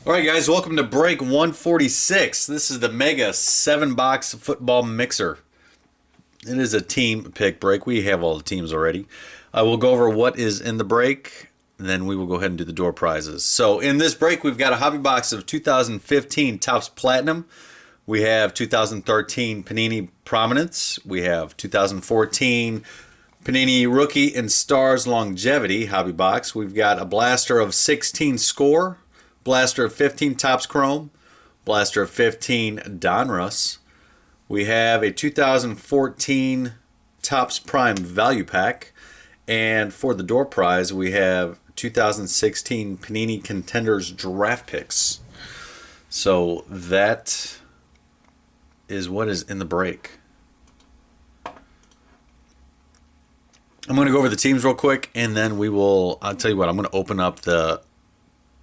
All right, guys, welcome to break 146. This is the Mega 7-box football mixer. It is a team pick break. We have all the teams already. I will go over what is in the break, and then we will go ahead and do the door prizes. So in this break, we've got a hobby box of 2015 Topps Platinum. We have 2013 Panini Prominence. We have 2014 Panini Rookie and Stars Longevity hobby box. We've got a blaster of 16 Score, blaster of 15 Topps Chrome, blaster of 15 Donruss. We have a 2014 Topps Prime Value Pack. And for the door prize, we have 2016 Panini Contenders Draft Picks. So that is what is in the break. I'm going to go over the teams real quick, and then I'll tell you what, I'm going to open up the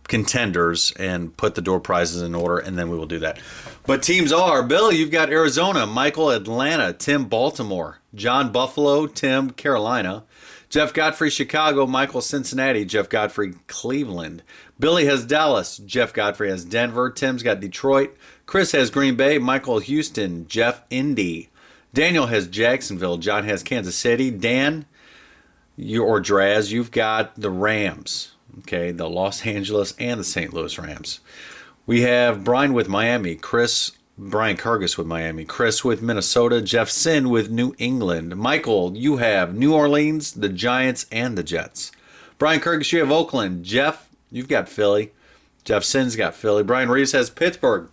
contenders and put the door prizes in order, and then we will do that. But teams are, Bill, you've got Arizona, Michael, Atlanta, Tim, Baltimore, John, Buffalo, Tim, Carolina, Jeff Godfrey, Chicago, Michael, Cincinnati, Jeff Godfrey, Cleveland. Billy has Dallas, Jeff Godfrey has Denver, Tim's got Detroit, Chris has Green Bay, Michael, Houston, Jeff, Indy, Daniel has Jacksonville, John has Kansas City, Dan, or Draz, you've got the Rams, okay, the Los Angeles and the St. Louis Rams. We have Brian with Miami, Brian Kargas with Miami, Chris with Minnesota, Jeff Sin with New England. Michael, you have New Orleans, the Giants, and the Jets. Brian Kargas, you have Oakland. Jeff, you've got Philly. Jeff Sin's got Philly. Brian Reeves has Pittsburgh.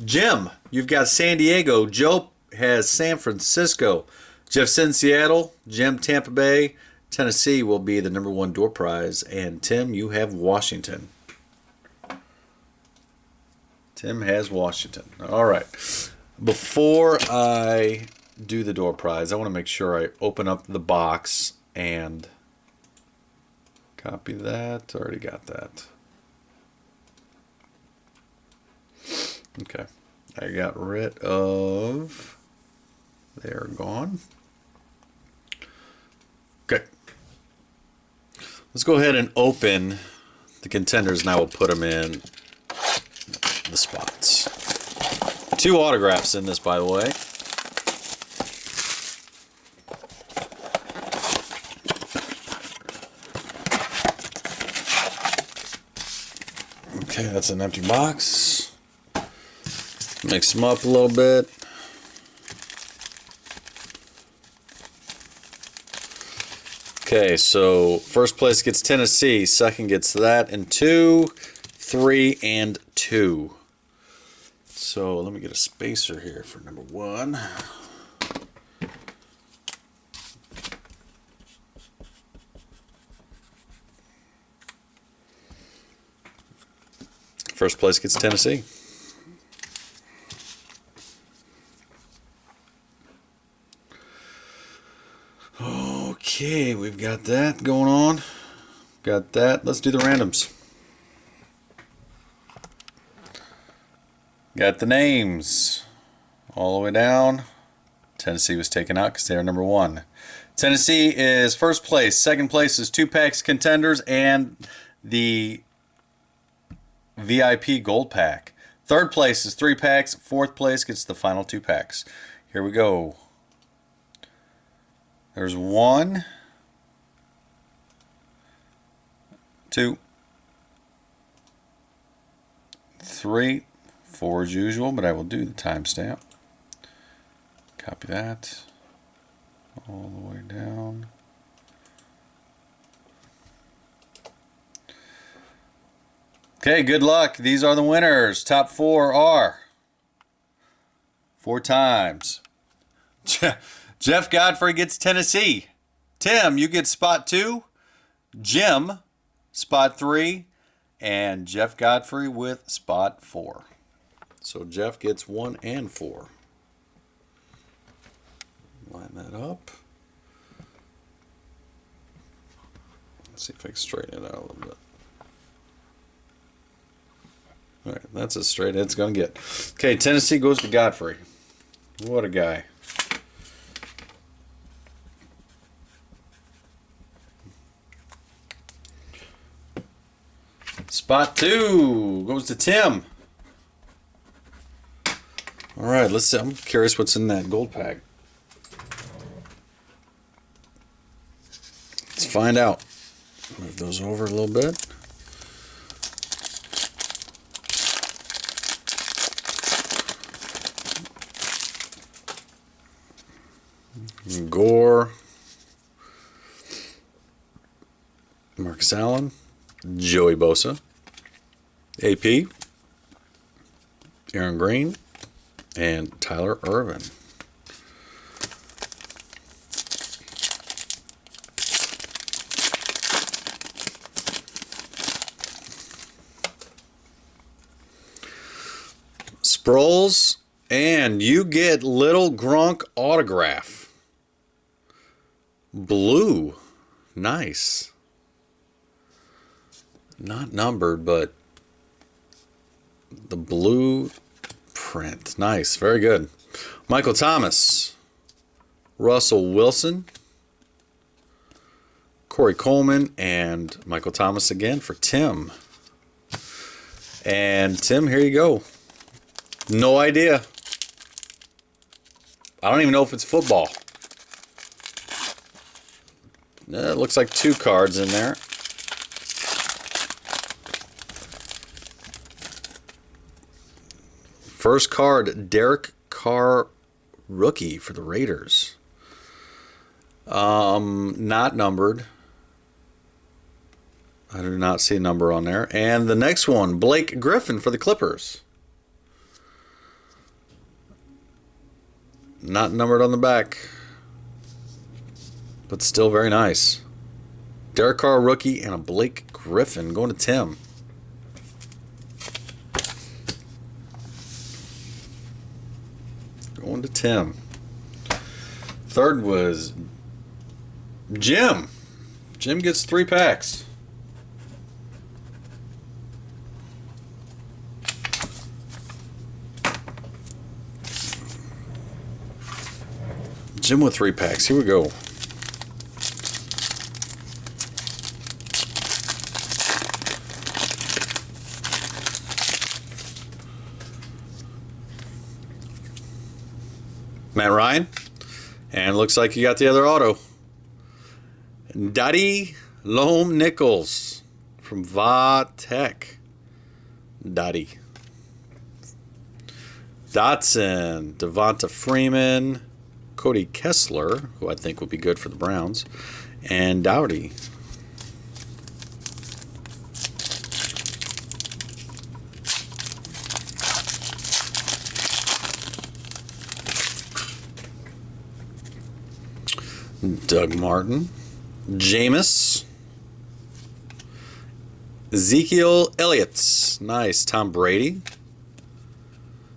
Jim, you've got San Diego. Joe has San Francisco. Jeff Sin, Seattle. Jim, Tampa Bay. Tennessee will be the number one door prize. And Tim, you have Washington. Tim has Washington. All right. Before I do the door prize, I want to make sure I open up the box and copy that. Already got that. Okay. I got rid of... They're gone. Okay. Let's go ahead and open the contenders, and I will put them in the spots. 2 autographs in this, by the way. Okay, that's an empty box. Mix them up a little bit. Okay, so first place gets Tennessee, second gets that and 2, 3, and 2. So let me get a spacer here for number 1. First place gets Tennessee. Okay, we've got that going on. Got that. Let's do the randoms. Got the names all the way down. Tennessee was taken out because they are number 1. Tennessee is first place. Second place is 2 packs contenders and the VIP gold pack. Third place is 3 packs. Fourth place gets the final 2 packs. Here we go. There's 1, 2, 3, 4 as usual, but I will do the timestamp. Copy that all the way down. Okay, good luck. These are the winners. Top 4 are 4 times. Jeff Godfrey gets Tennessee. Tim, you get spot 2. Jim, spot 3. And Jeff Godfrey with spot 4. So Jeff gets 1 and 4. Line that up. Let's see if I can straighten it out a little bit. All right, that's as straight as it's going to get. Okay, Tennessee goes to Godfrey. What a guy. Spot 2 goes to Tim. All right, let's see. I'm curious what's in that gold pack. Let's find out. Move those over a little bit. Gore. Marcus Allen. Joey Bosa. AP. Aaron Green. And Tyler Ervin. Sproles, and you get Little Gronk autograph. Blue. Nice. Not numbered, but the blue print. Nice. Very good. Michael Thomas. Russell Wilson. Corey Coleman, and Michael Thomas again for Tim. And Tim, here you go. No idea. I don't even know if it's football. It looks like 2 cards in there. First card, Derek Carr, rookie for the Raiders. Not numbered. I do not see a number on there. And the next one, Blake Griffin for the Clippers. Not numbered on the back, but still very nice. Derek Carr, rookie, and a Blake Griffin going to Tim. Going to Tim. Third was Jim. Jim gets 3 packs. Jim with 3 packs. Here we go. Matt Ryan. And looks like you got the other auto. Dottie Loam Nichols from Va-Tech. Dottie. Dotson. Devonta Freeman. Cody Kessler, who I think would be good for the Browns. And Dowdy. Doug Martin. Jameis. Ezekiel Elliott. Nice. Tom Brady.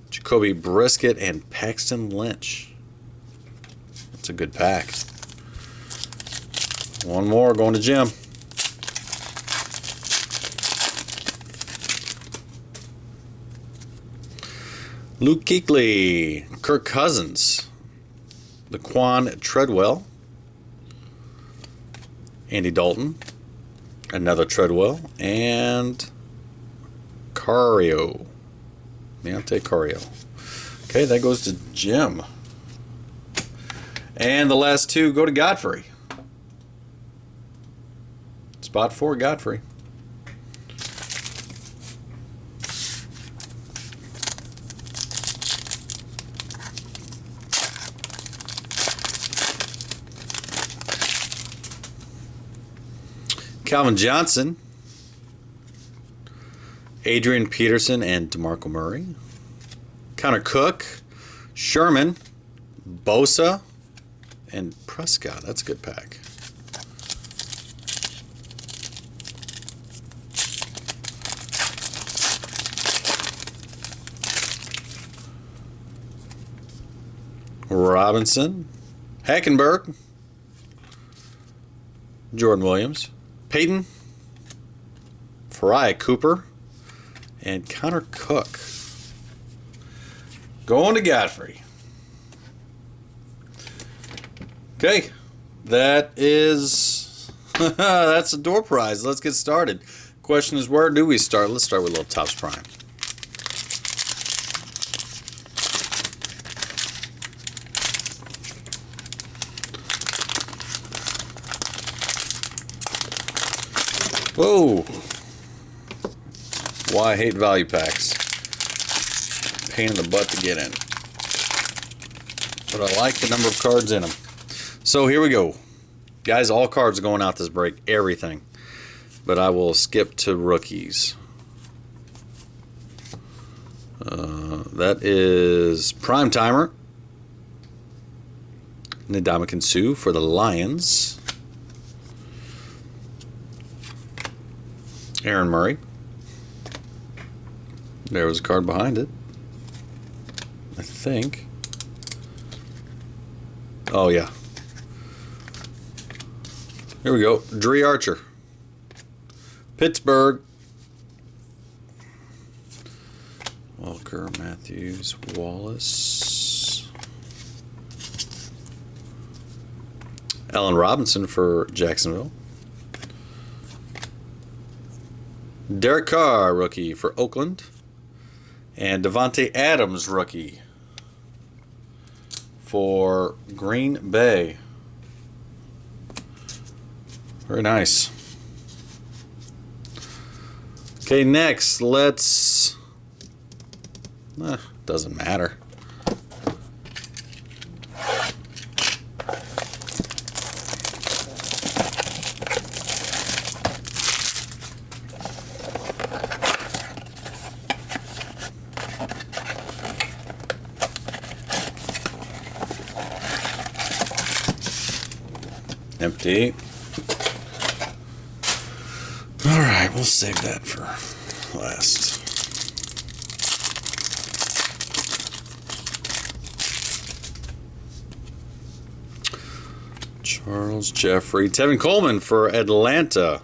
Jacoby Brissett and Paxton Lynch. That's a good pack. One more going to Jim. Luke Kuechly. Kirk Cousins. Laquan Treadwell. Andy Dalton. Another Treadwell. And Cario. Deontay Cario. Okay, that goes to Jim. And the last 2 go to Godfrey. Spot 4, Godfrey. Calvin Johnson. Adrian Peterson and DeMarco Murray. Connor Cook. Sherman. Bosa. And Prescott. That's a good pack. Robinson. Hackenberg. Jordan Williams. Peyton. Farai Cooper. And Connor Cook. Going to Godfrey. Okay, that is that's a door prize. Let's get started. Question is, where do we start? Let's start with a little Topps Prime. Whoa! Why I hate value packs. Pain in the butt to get in. But I like the number of cards in them. So here we go. Guys, all cards are going out this break. Everything. But I will skip to rookies. That is Prime Timer. Ndamukong Suh for the Lions. Aaron Murray. There was a card behind it, I think. Oh, yeah. Here we go. Dre Archer. Pittsburgh. Walker, Matthews, Wallace. Allen Robinson for Jacksonville. Derek Carr, rookie for Oakland. And Devontae Adams, rookie for Green Bay. Very nice. Okay, next, let's... doesn't matter. Empty. All right, we'll save that for last. Charles Jeffrey. Tevin Coleman for Atlanta.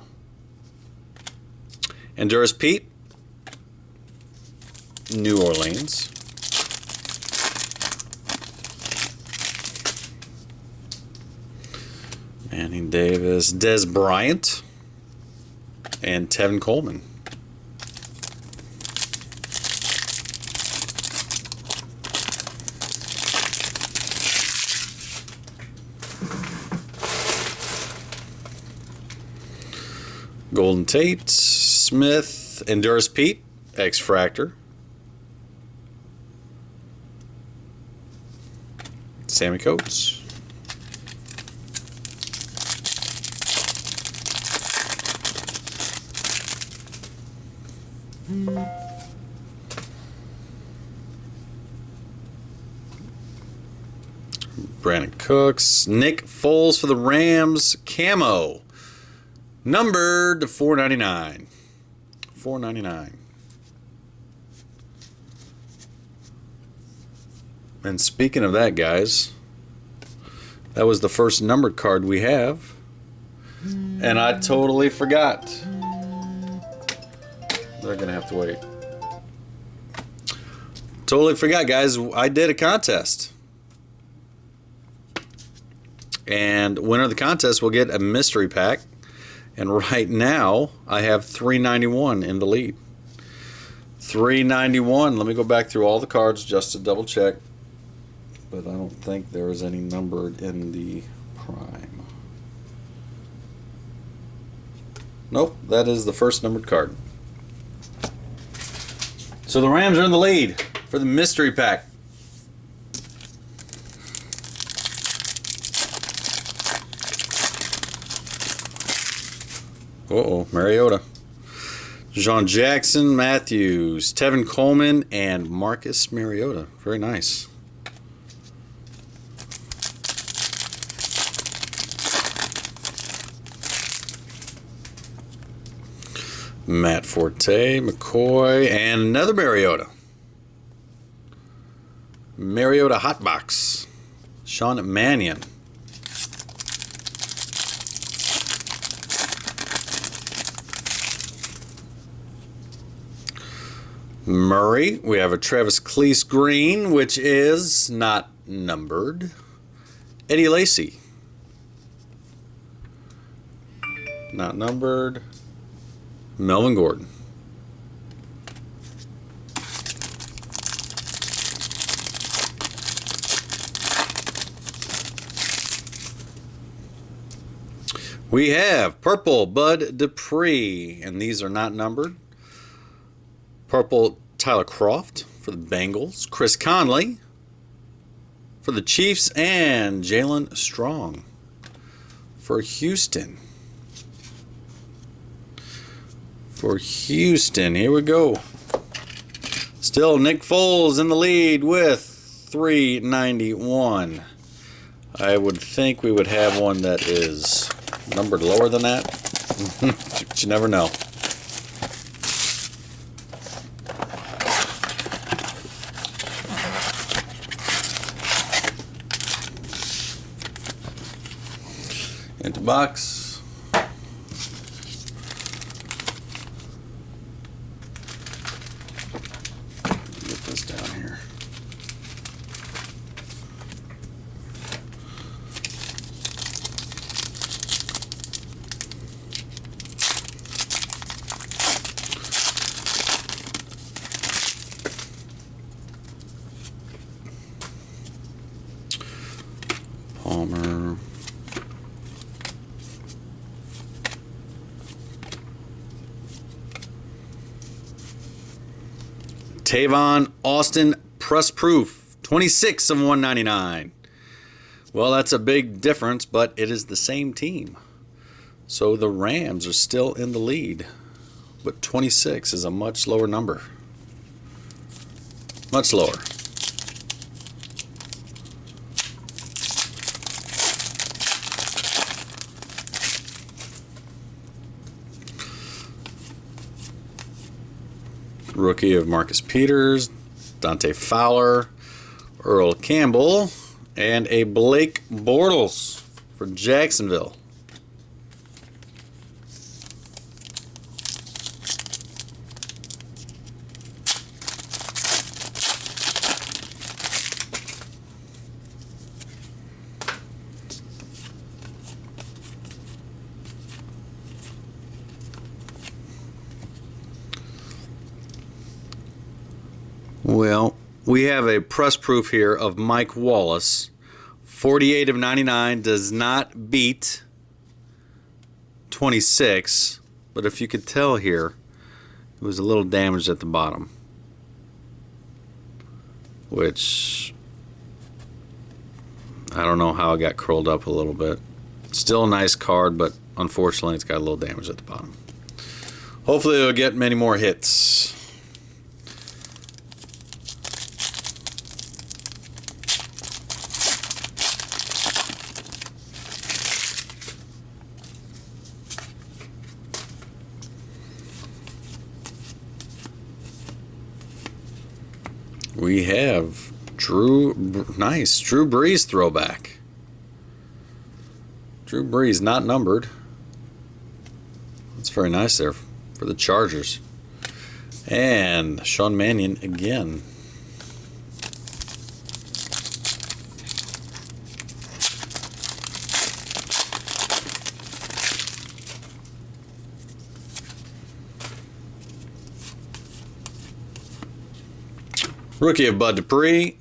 Enduras Pete. New Orleans. Manning Davis. Des Bryant. And Tevin Coleman. Golden Tate, Smith, Enduras Pete, X-Fractor. Sammy Coates. Brandon Cooks. Nick Foles for the Rams. Camo. Numbered to $4.99. $4.99. And speaking of that, guys, that was the first numbered card we have. And I totally forgot. They're going to have to wait. Totally forgot, guys. I did a contest. And winner of the contest will get a mystery pack. And right now, I have 391 in the lead. 391. Let me go back through all the cards just to double check. But I don't think there is any numbered in the Prime. Nope, that is the first numbered card. So the Rams are in the lead for the mystery pack. Uh-oh, Mariota. John Jackson, Matthews, Tevin Coleman, and Marcus Mariota. Very nice. Matt Forte, McCoy, and another Mariota. Mariota Hotbox. Sean Mannion. Murray. We have a Travis Cleese green, which is not numbered. Eddie Lacy. Not numbered. Melvin Gordon. We have purple Bud Dupree, and these are not numbered. Purple Tyler Croft for the Bengals. Chris Conley for the Chiefs, and Jalen Strong for Houston. For Houston, here we go. Still Nick Foles in the lead with 391. I would think we would have one that is numbered lower than that. But you never know. Into box. Get this down here. Palmer. Tavon Austin press proof, 26 of 199. Well, that's a big difference, but it is the same team. So the Rams are still in the lead, but 26 is a much lower number. Much lower. Rookie of Marcus Peters, Dante Fowler, Earl Campbell, and a Blake Bortles for Jacksonville. Well, we have a press proof here of Mike Wallace. 48 of 99 does not beat 26, but if you could tell here, it was a little damaged at the bottom, which I don't know how it got curled up a little bit. Still a nice card, but unfortunately it's got a little damage at the bottom. Hopefully it'll get many more hits. We have Drew Brees throwback. Drew Brees not numbered. That's very nice there for the Chargers. And Sean Mannion again. Rookie of Bud Dupree,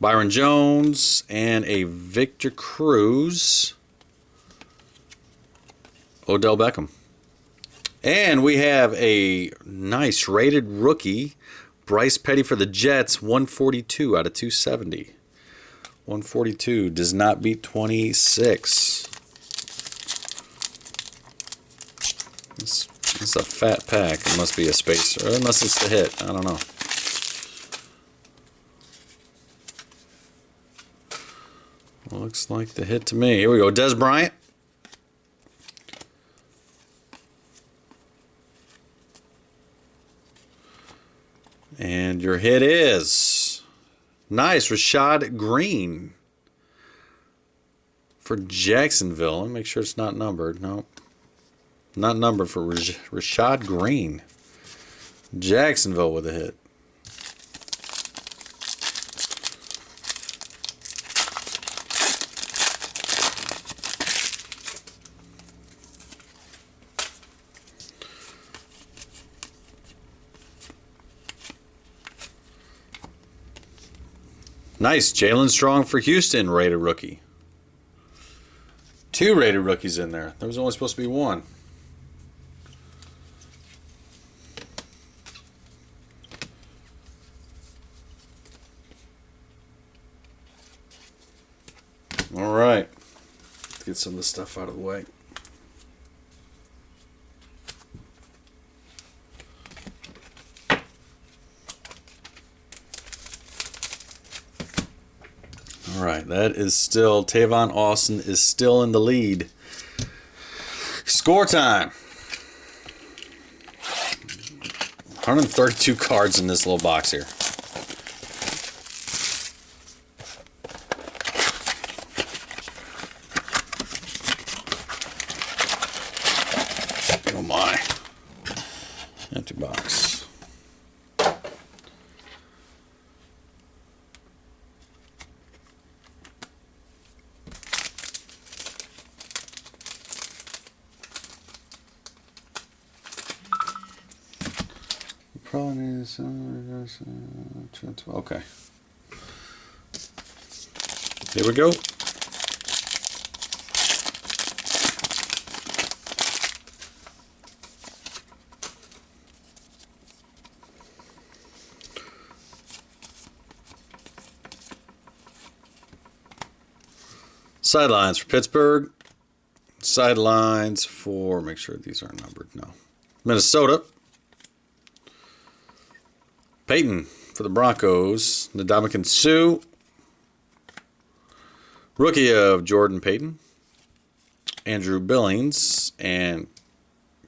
Byron Jones, and a Victor Cruz, Odell Beckham. And we have a nice rated rookie, Bryce Petty for the Jets, 142 out of 270. 142 does not beat 26. This is a fat pack. It must be a spacer, unless it's the hit. I don't know. Looks like the hit to me. Here we go. Dez Bryant. And your hit is nice. Rashad Green for Jacksonville. Let me make sure it's not numbered. Nope. Not numbered for Rashad Green. Jacksonville with a hit. Nice. Jalen Strong for Houston, rated rookie. 2 rated rookies in there. There was only supposed to be 1. All right. Let's get some of this stuff out of the way. All right, that is still, Tavon Austin is still in the lead. Score time. 132 cards in this little box here. Oh my. Empty box. Probably is okay. Here we go. Sidelines for Pittsburgh. Sidelines for, make sure these aren't numbered, no. Minnesota. Peyton for the Broncos. Ndamukong Suh. Rookie of Jordan Payton. Andrew Billings. And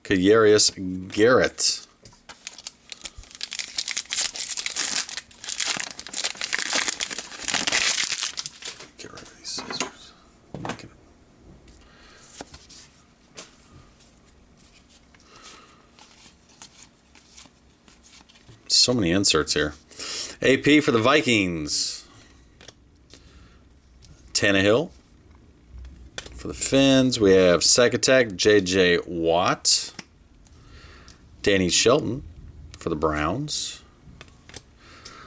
Kadarius Garrett. Get rid of these scissors. So many inserts here. AP for the Vikings. Tannehill. For the Finns, we have Sakatek, J.J. Watt. Danny Shelton for the Browns.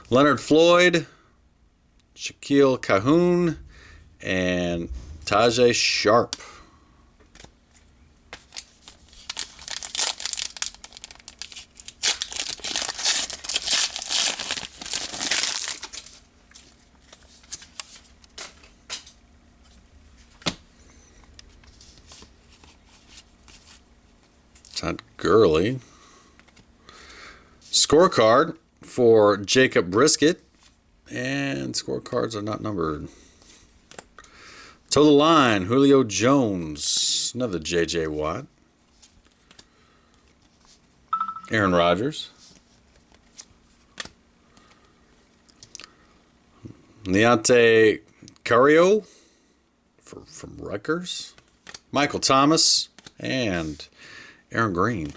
Leonard Floyd. Shaquille Cahoon. And Tajay Sharp. Todd Gurley. Scorecard for Jacob Brisket. And scorecards are not numbered. To the line, Julio Jones. Another J.J. Watt. Aaron Rodgers. Leonte Carrillo from Rutgers. Michael Thomas. And Aaron Green.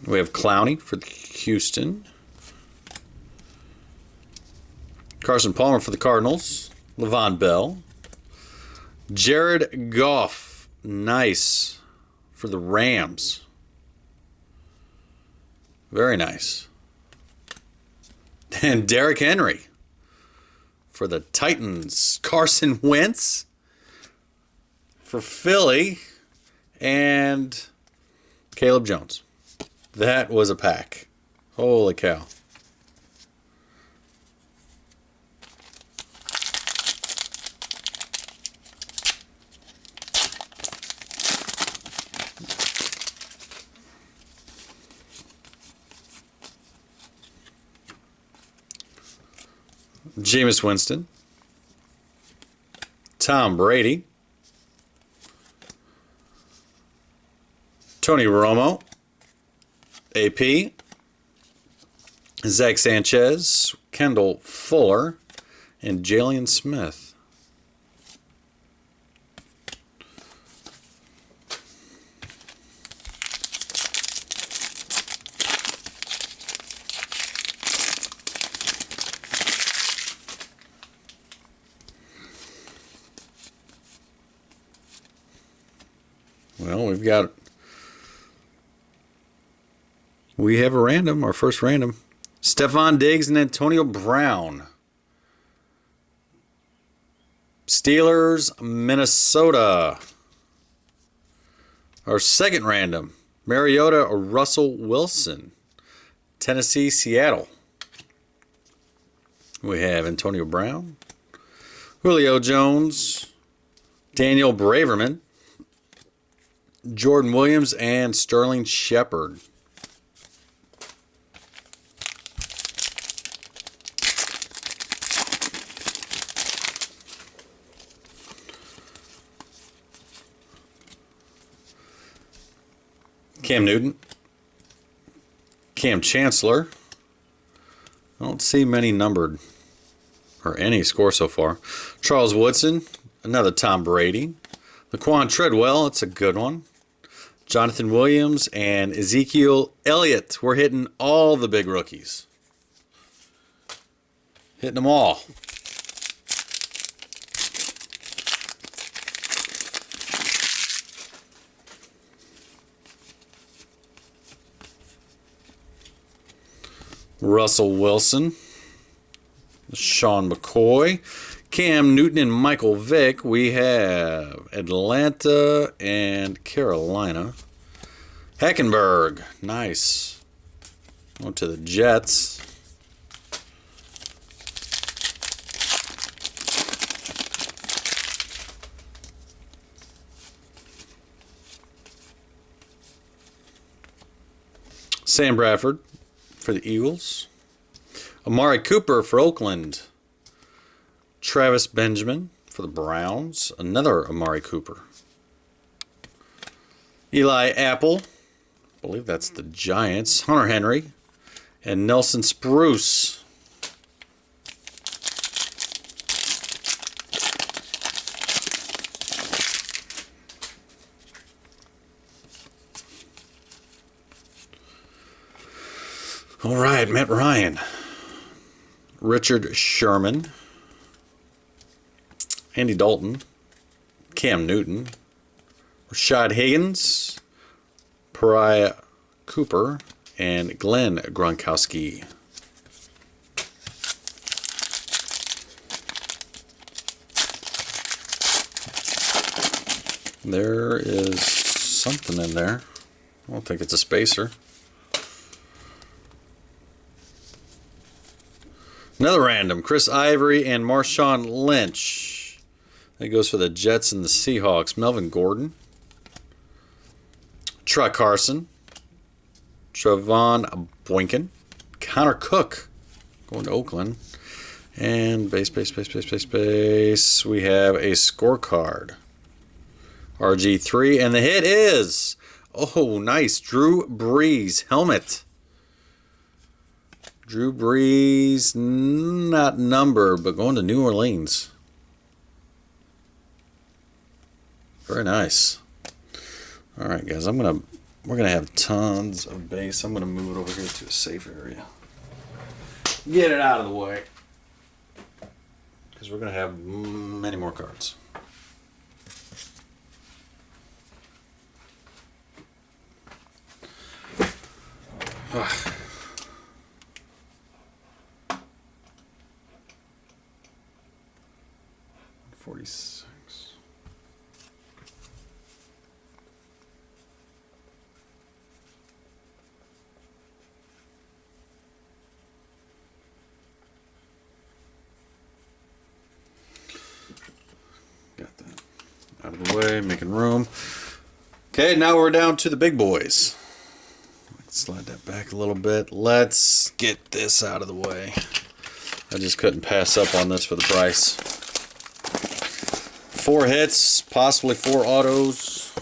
We have Clowney for Houston. Carson Palmer for the Cardinals. Le'Veon Bell. Jared Goff. Nice. For the Rams. Very nice. And Derrick Henry for the Titans. Carson Wentz for Philly. And Caleb Jones. That was a pack. Holy cow. Jameis Winston. Tom Brady. Tony Romo. AP. Zach Sanchez. Kendall Fuller. And Jalen Smith. Well, we have a random, our first random. Stephon Diggs and Antonio Brown. Steelers, Minnesota. Our second random. Mariota or Russell Wilson. Tennessee, Seattle. We have Antonio Brown. Julio Jones. Daniel Braverman. Jordan Williams and Sterling Shepard. Cam Newton. Cam Chancellor. I don't see many numbered or any score so far. Charles Woodson. Another Tom Brady. Laquan Treadwell. It's a good one. Jonathan Williams and Ezekiel Elliott. We're hitting all the big rookies. Hitting them all. Russell Wilson, Sean McCoy, Cam Newton, and Michael Vick. We have Atlanta and Carolina. Hackenberg, nice. On to the Jets. Sam Bradford for the Eagles. Amari Cooper for Oakland. Travis Benjamin for the Browns. Another Amari Cooper. Eli Apple. I believe that's the Giants. Hunter Henry. And Nelson Spruce. All right, Matt Ryan. Richard Sherman. Andy Dalton. Cam Newton. Rashad Higgins. Pariah Cooper. And Glenn Gronkowski. There is something in there. I don't think it's a spacer. Another random, Chris Ivory and Marshawn Lynch. That goes for the Jets and the Seahawks. Melvin Gordon. Troy Carson. Trevon Boykin. Connor Cook going to Oakland. And base. We have a scorecard. RG3. And the hit is, oh, nice, Drew Brees helmet. Drew Brees, not numbered, but going to New Orleans. Very nice. All right, guys, we're gonna have tons of base. I'm gonna move it over here to a safe area. Get it out of the way, because we're gonna have many more cards. Ugh. 46. Got that out of the way, making room. Okay, now we're down to the big boys. Let's slide that back a little bit. Let's get this out of the way. I just couldn't pass up on this for the price. 4 hits, possibly 4 autos.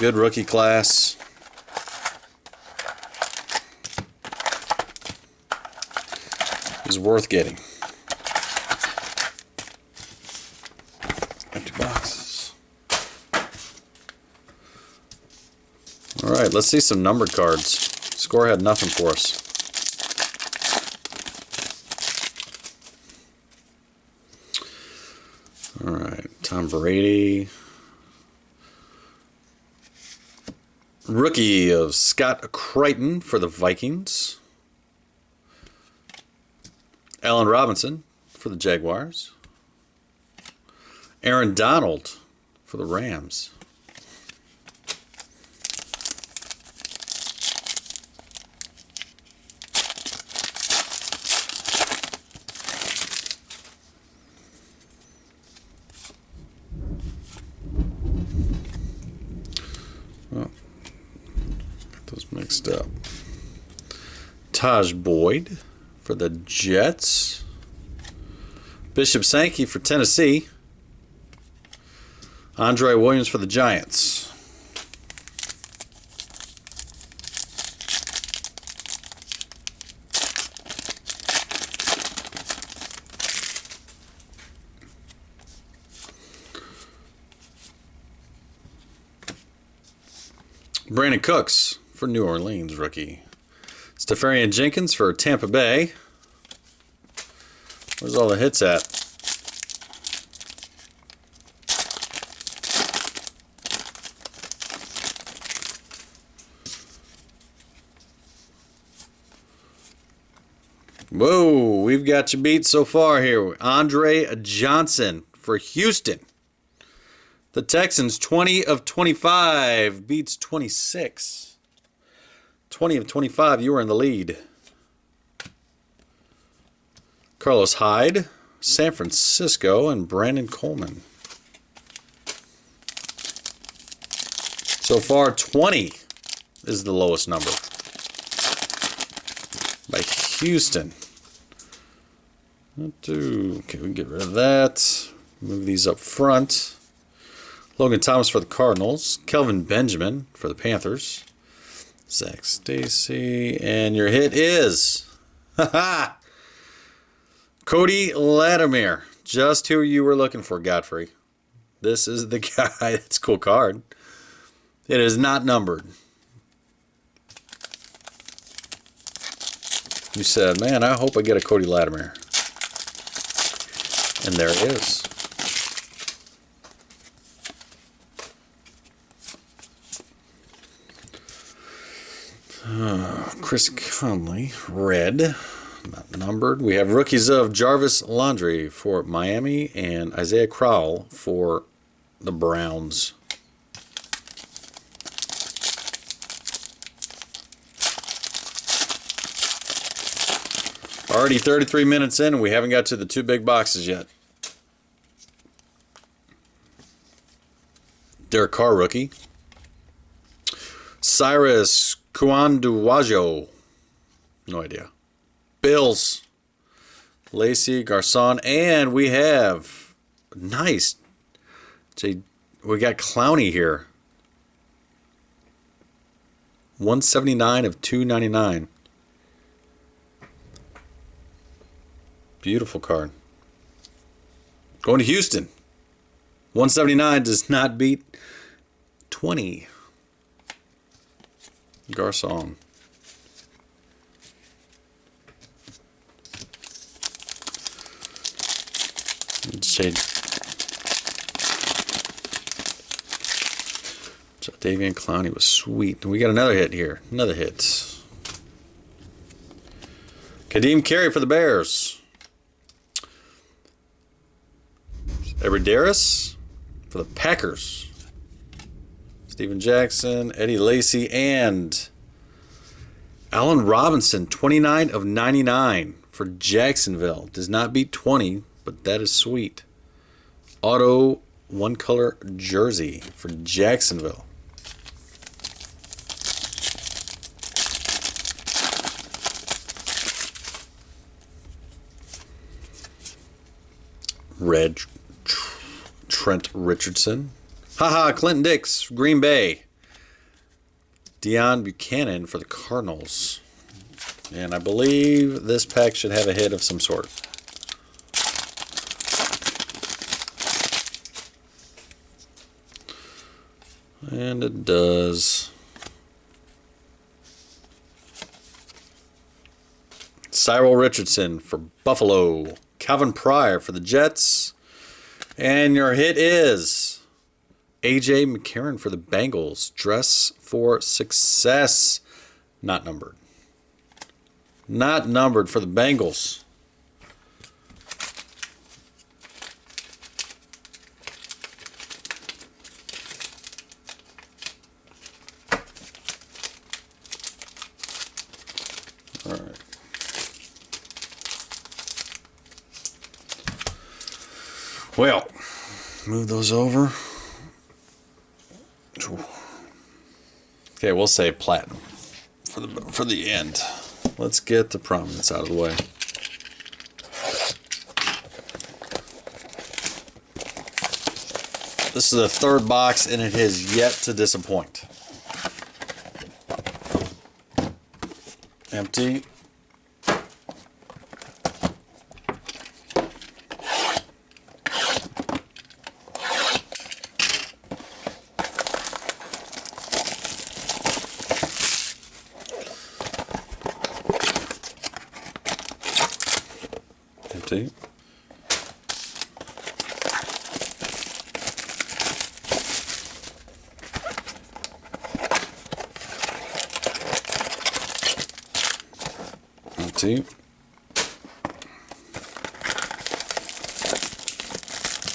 Good rookie class. Is worth getting. Empty boxes. All right, let's see some numbered cards. Score had nothing for us. All right, Tom Brady. Rookie of Scott Crichton for the Vikings. Allen Robinson for the Jaguars. Aaron Donald for the Rams. Oh, got those mixed up. Taj Boyd for the Jets. Bishop Sankey for Tennessee. Andre Williams for the Giants. Brandon Cooks for New Orleans, rookie. Stepharian Jenkins for Tampa Bay. Where's all the hits at? Whoa, we've got you beat so far here. Andre Johnson for Houston. The Texans, 20 of 25, beats 26. 20 of 25, you were in the lead. Carlos Hyde, San Francisco, and Brandon Coleman. So far, 20 is the lowest number by Houston. Okay, we can get rid of that. Move these up front. Logan Thomas for the Cardinals. Kelvin Benjamin for the Panthers. Zach Stacy. And your hit is... Cody Latimer. Just who you were looking for, Godfrey. This is the guy. It's a cool card. It is not numbered. You said, man, I hope I get a Cody Latimer. And there it is. Chris Conley, red, not numbered. We have rookies of Jarvis Landry for Miami and Isaiah Crowell for the Browns. Already 33 minutes in, and we haven't got to the two big boxes yet. Derek Carr, rookie. Cyrus Kouanduwajo. No idea. Bills. Lacey Garson. And we have... Nice. We got Clowney here. 179 of 299. Beautiful card. Going to Houston. 179 does not beat 20. Garcon. Shade. Davian Clowney was sweet. We got another hit here. Another hit. Kadeem Carey for the Bears. Everderis for the Packers. Steven Jackson, Eddie Lacy, and Allen Robinson, 29 of 99 for Jacksonville. Does not beat 20, but that is sweet. Auto one-color jersey for Jacksonville. Red Trent Richardson. Haha, Clinton Dix, Green Bay. Deion Buchanan for the Cardinals. And I believe this pack should have a hit of some sort. And it does. Cyril Richardson for Buffalo. Calvin Pryor for the Jets. And your hit is A.J. McCarron for the Bengals. Dress for success. Not numbered. Not numbered for the Bengals. All right. Well, move those over. Okay, we'll save platinum for the end. Let's get the prominence out of the way. This is the third box, and it has yet to disappoint. Empty. Empty. Empty.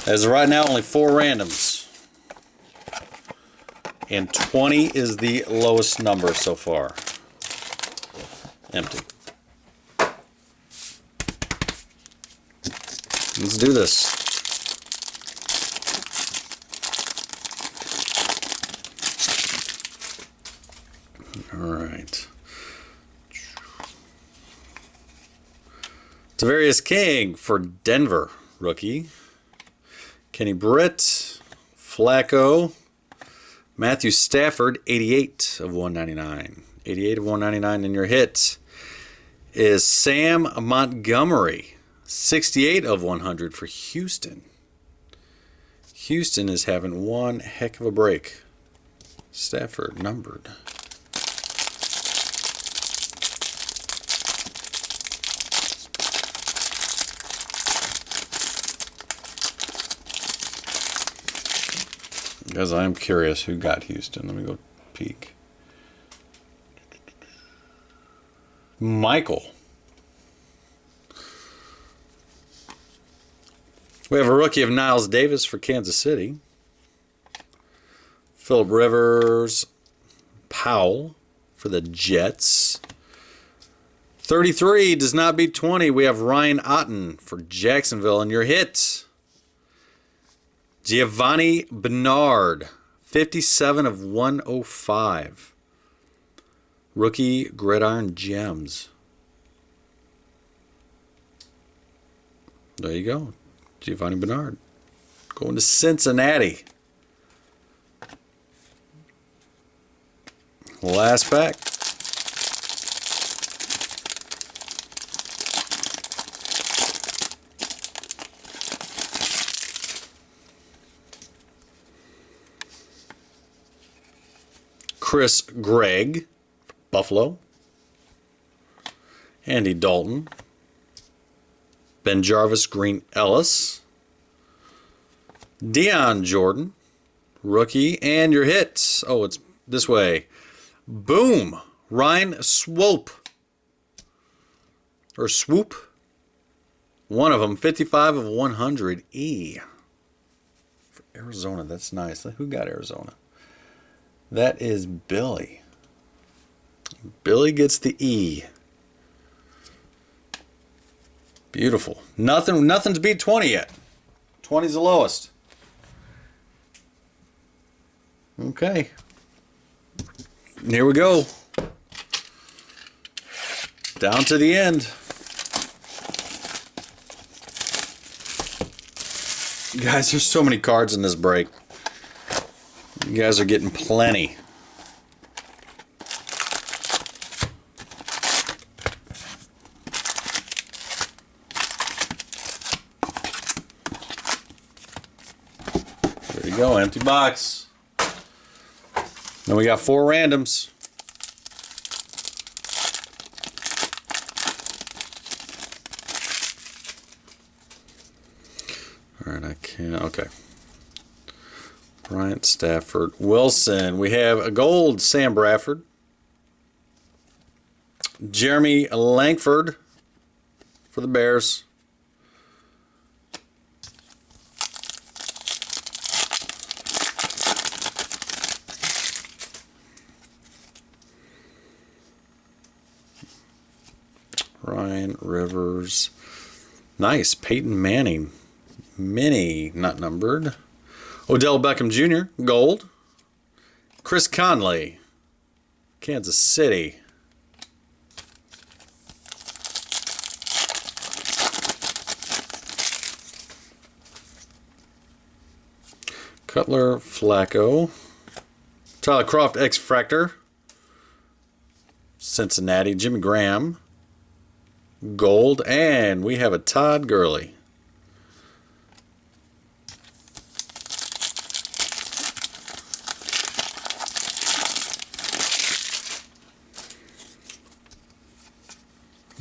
As of right now, only 4 randoms. And 20 is the lowest number so far. Empty. Let's do this. All right. Tavarius King for Denver, rookie. Kenny Britt, Flacco, Matthew Stafford, 88 of 199. 88 of 199 in your hit is Sam Montgomery, 68 of 100 for Houston. Houston is having one heck of a break. Stafford numbered. Guys, I am curious who got Houston. Let me go peek. Michael. We have a rookie of Niles Davis for Kansas City. Phillip Rivers Powell for the Jets. 33 does not beat 20. We have Ryan Otten for Jacksonville in your hit. Giovanni Bernard, 57 of 105. Rookie Gridiron Gems. There you go. Giovanni Bernard. Going to Cincinnati. Last pack. Chris Gregg, Buffalo. Andy Dalton. Ben Jarvis, Green Ellis. Deion Jordan, rookie. And your hits. Oh, it's this way. Boom. Ryan Swope. Or Swoop. One of them, 55 of 100. E. For Arizona, that's nice. Who got Arizona? That is Billy. Billy gets the E. Beautiful. Nothing's beat 20 yet. 20's the lowest. Okay. Here we go. Down to the end. Guys, there's so many cards in this break. You guys are getting plenty. There you go, empty box. Then we got 4 randoms. All right, I can't. Okay. Bryant, Stafford, Wilson. We have a gold Sam Bradford. Jeremy Langford for the Bears. Ryan Rivers. Nice. Peyton Manning. Mini, not numbered. Odell Beckham Jr., gold. Chris Conley, Kansas City. Cutler, Flacco. Tyler Croft, X-Fractor. Cincinnati, Jimmy Graham. Gold. And we have a Todd Gurley.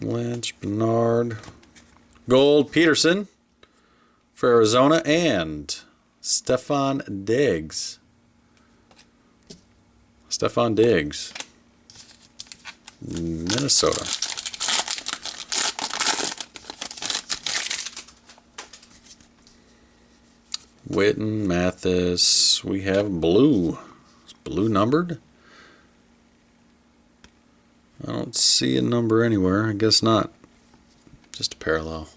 Lynch, Bernard. Gold, Peterson for Arizona. And Stephon Diggs. Stephon Diggs. Minnesota. Witten, Mathis. We have blue. Is blue numbered? I don't see a number anywhere. I guess not. Just a parallel.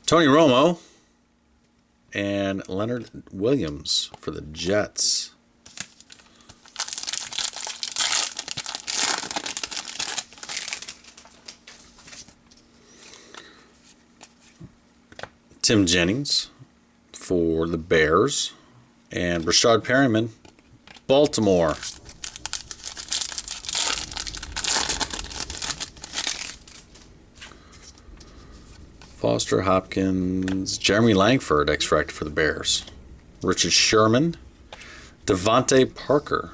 Tony Romo and Leonard Williams for the Jets. Tim Jennings for the Bears. And Rashad Perryman, Baltimore. Foster, Hopkins, Jeremy Langford, X-Fractor for the Bears. Richard Sherman, Devontae Parker